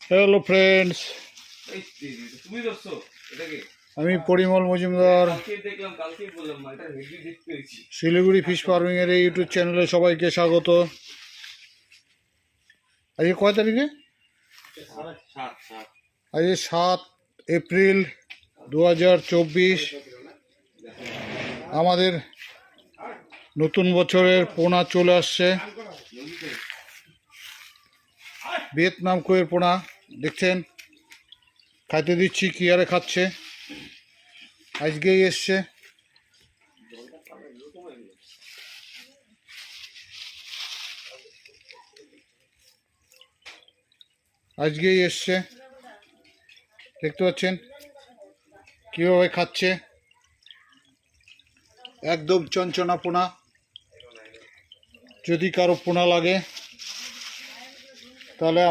Hello friends, আমি Parimal Majumdar Siliguri fish farming এর YouTube চ্যানেলে সবাইকে স্বাগত। আজকে কয় তারিখে? আজকে 7 এপ্রিল 2024। আমাদের নতুন বছরের পোনা চলে আসছে। ভিয়েতনাম কোয়ের পোনা দেখছেন, খাইতে দিচ্ছি, কি আরে খাচ্ছে। আজকেই এসছে। দেখতে পাচ্ছেন কীভাবে খাচ্ছে, একদম চঞ্চনা পোনা। যদি কারো পোনা লাগে তাহলে